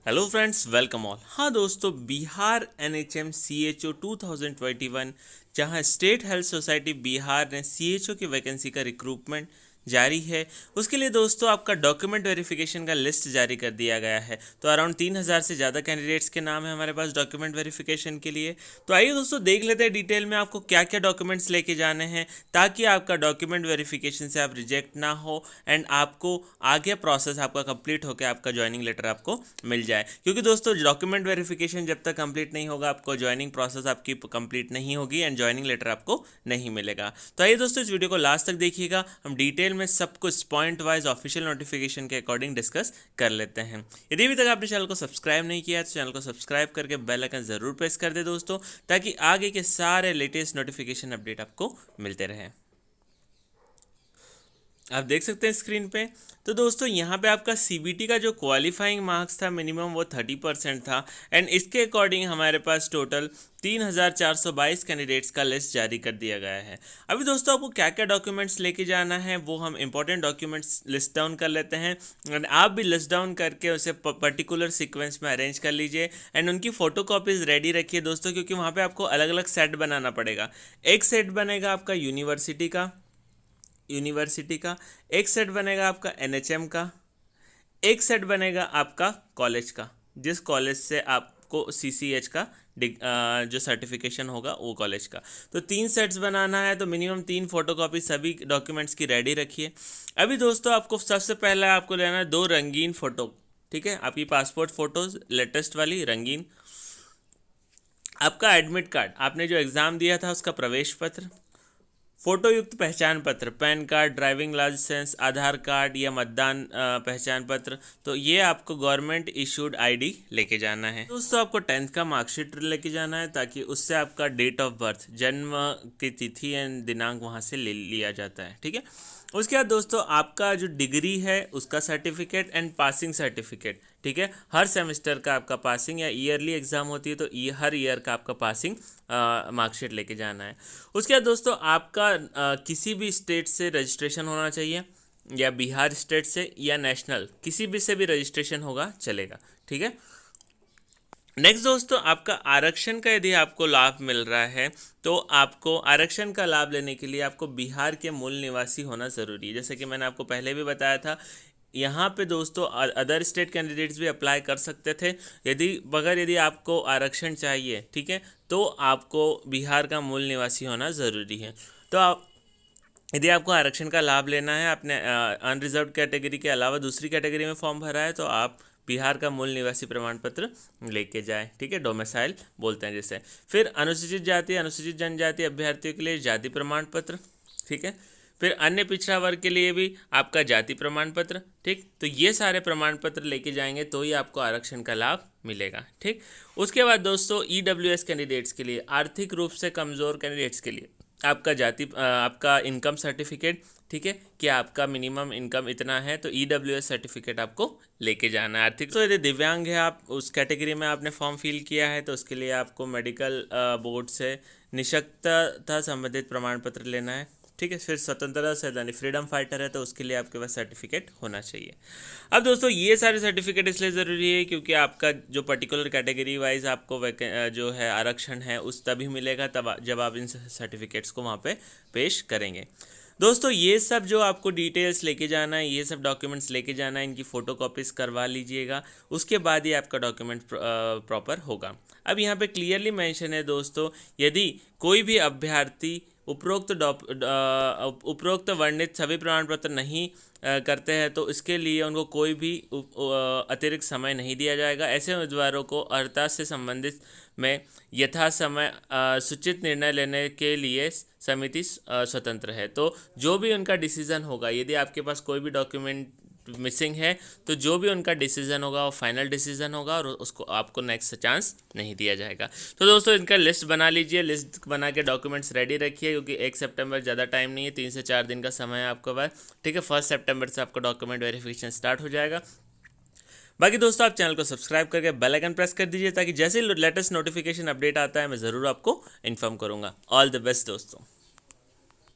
Hello friends, welcome all. हाँ दोस्तों, Bihar NHM CHO 2021 जहां स्टेट हेल्थ सोसाइटी बिहार ने सीएचओ की वैकेंसी का रिक्रूटमेंट जारी है, उसके लिए दोस्तों आपका डॉक्यूमेंट वेरिफिकेशन का लिस्ट जारी कर दिया गया है। तो अराउंड 3,000 से ज़्यादा कैंडिडेट्स के नाम है हमारे पास डॉक्यूमेंट वेरिफिकेशन के लिए। तो आइए दोस्तों देख लेते हैं डिटेल में आपको क्या क्या डॉक्यूमेंट्स लेके जाने हैं, ताकि आपका डॉक्यूमेंट वेरिफिकेशन से आप रिजेक्ट ना हो एंड आपको आगे प्रोसेस आपका कंप्लीट होकर आपका ज्वाइनिंग लेटर आपको मिल जाए। क्योंकि दोस्तों डॉक्यूमेंट वेरिफिकेशन जब तक कंप्लीट नहीं होगा, आपको ज्वाइनिंग प्रोसेस आपकी कंप्लीट नहीं होगी एंड ज्वाइनिंग लेटर आपको नहीं मिलेगा। तो आइए दोस्तों इस वीडियो को लास्ट तक देखिएगा, हम डिटेल में सब कुछ पॉइंट वाइज ऑफिशियल नोटिफिकेशन के अकॉर्डिंग डिस्कस कर लेते हैं। यदि अभी तक आपने चैनल को सब्सक्राइब नहीं किया है तो चैनल को सब्सक्राइब करके बेल आइकन जरूर प्रेस कर दे दोस्तों, ताकि आगे के सारे लेटेस्ट नोटिफिकेशन अपडेट आपको मिलते रहें। आप देख सकते हैं स्क्रीन पे। तो दोस्तों यहाँ पे आपका सीबीटी का जो क्वालिफाइंग मार्क्स था मिनिमम वो 30% था एंड इसके अकॉर्डिंग हमारे पास टोटल 3,422 कैंडिडेट्स का लिस्ट जारी कर दिया गया है। अभी दोस्तों आपको क्या क्या डॉक्यूमेंट्स लेके जाना है वो हम इंपॉर्टेंट डॉक्यूमेंट्स लिस्ट डाउन कर लेते हैं एंड आप भी लिस्ट डाउन करके उसे पर्टिकुलर सीक्वेंस में अरेंज कर लीजिए एंड उनकी फ़ोटो कॉपीज़ रेडी रखिए दोस्तों, क्योंकि वहाँ पर आपको अलग अलग सेट बनाना पड़ेगा। एक सेट बनेगा आपका यूनिवर्सिटी का, एक सेट बनेगा आपका एनएचएम का, एक सेट बनेगा आपका कॉलेज का, जिस कॉलेज से आपको सीसीएच का जो सर्टिफिकेशन होगा वो कॉलेज का। तो 3 सेट्स बनाना है, तो मिनिमम 3 फोटोकॉपी सभी डॉक्यूमेंट्स की रेडी रखिए। अभी दोस्तों आपको सबसे पहले आपको लेना है 2 रंगीन फ़ोटो, ठीक है, आपकी पासपोर्ट फ़ोटोज़ लेटेस्ट वाली रंगीन, आपका एडमिट कार्ड, आपने जो एग्ज़ाम दिया था उसका प्रवेश पत्र, फोटो युक्त पहचान पत्र, पैन कार्ड, ड्राइविंग लाइसेंस, आधार कार्ड या मतदान पहचान पत्र। तो ये आपको गवर्नमेंट इशूड आईडी लेके जाना है। दोस्तों आपको 10th का मार्कशीट लेके जाना है, ताकि उससे आपका डेट ऑफ बर्थ, जन्म की तिथि एंड दिनांक वहाँ से ले लिया जाता है, ठीक है। उसके बाद दोस्तों आपका जो डिग्री है उसका सर्टिफिकेट एंड पासिंग सर्टिफिकेट, ठीक है। हर सेमेस्टर का आपका पासिंग या ईयरली एग्ज़ाम होती है तो हर ईयर का आपका पासिंग मार्कशीट लेके जाना है। उसके बाद दोस्तों आपका किसी भी स्टेट से रजिस्ट्रेशन होना चाहिए, या बिहार स्टेट से या नेशनल किसी भी से भी रजिस्ट्रेशन होगा चलेगा, ठीक है। नेक्स्ट दोस्तों आपका आरक्षण का यदि आपको लाभ मिल रहा है तो आपको आरक्षण का लाभ लेने के लिए आपको बिहार के मूल निवासी होना ज़रूरी है। जैसे कि मैंने आपको पहले भी बताया था, यहाँ पे दोस्तों अदर स्टेट कैंडिडेट्स भी अप्लाई कर सकते थे यदि आपको आरक्षण चाहिए, ठीक है, तो आपको बिहार का मूल निवासी होना ज़रूरी है। तो आप यदि आपको आरक्षण का लाभ लेना है, आपने अनरिजर्व कैटेगरी के अलावा दूसरी कैटेगरी में फॉर्म भरा है, तो आप बिहार का मूल निवासी प्रमाण पत्र लेके जाएं, ठीक है, डोमिसाइल बोलते हैं जिसे। फिर अनुसूचित जाति अनुसूचित जनजाति अभ्यर्थियों के लिए जाति प्रमाण पत्र, ठीक है। फिर अन्य पिछड़ा वर्ग के लिए भी आपका जाति प्रमाण पत्र, ठीक। तो ये सारे प्रमाण पत्र लेके जाएंगे तो ही आपको आरक्षण का लाभ मिलेगा, ठीक। उसके बाद दोस्तों ईडब्ल्यूएस कैंडिडेट्स के लिए, आर्थिक रूप से कमज़ोर कैंडिडेट्स के लिए आपका इनकम सर्टिफिकेट, ठीक है, कि आपका मिनिमम इनकम इतना है, तो ईडब्ल्यूएस सर्टिफिकेट आपको लेके जाना है। आर्थिक तो यदि दिव्यांग है, आप उस कैटेगरी में आपने फॉर्म फिल किया है, तो उसके लिए आपको मेडिकल बोर्ड से निःशक्तता संबंधित प्रमाण पत्र लेना है, ठीक है। फिर स्वतंत्रता सेनानी फ्रीडम फाइटर है तो उसके लिए आपके पास सर्टिफिकेट होना चाहिए। अब दोस्तों ये सारे सर्टिफिकेट इसलिए ज़रूरी है क्योंकि आपका जो पर्टिकुलर कैटेगरी वाइज आपको जो है आरक्षण है उस तभी मिलेगा तब जब आप इन सर्टिफिकेट्स को वहाँ पे पेश करेंगे। दोस्तों ये सब जो आपको डिटेल्स लेके जाना है, ये सब डॉक्यूमेंट्स लेके जाना है, इनकी फ़ोटो कॉपीज़ करवा लीजिएगा, उसके बाद ही आपका डॉक्यूमेंट प्रॉपर होगा। अब यहाँ पे क्लियरली मेंशन है दोस्तों, यदि कोई भी अभ्यर्थी उपरोक्त वर्णित सभी प्रमाण पत्र नहीं करते हैं तो इसके लिए उनको कोई भी अतिरिक्त समय नहीं दिया जाएगा। ऐसे उम्मीदवारों को अर्हता से संबंधित में यथा समय सूचित निर्णय लेने के लिए समिति स्वतंत्र है। तो जो भी उनका डिसीज़न होगा, यदि आपके पास कोई भी डॉक्यूमेंट मिसिंग है तो जो भी उनका डिसीजन होगा वो फाइनल डिसीजन होगा और उसको आपको नेक्स्ट चांस नहीं दिया जाएगा। तो दोस्तों इनका लिस्ट बना लीजिए, लिस्ट बना के डॉक्यूमेंट्स रेडी रखिए, क्योंकि 1 सितंबर ज़्यादा टाइम नहीं है, 3 से 4 दिन का समय है आपके पास, ठीक है। 1 सितंबर से आपका डॉक्यूमेंट वेरिफिकेशन स्टार्ट हो जाएगा। बाकी दोस्तों आप चैनल को सब्सक्राइब करके बेल आइकन प्रेस कर दीजिए, ताकि जैसे ही लेटेस्ट नोटिफिकेशन अपडेट आता है मैं ज़रूर आपको इन्फॉर्म करूँगा। ऑल द बेस्ट दोस्तों।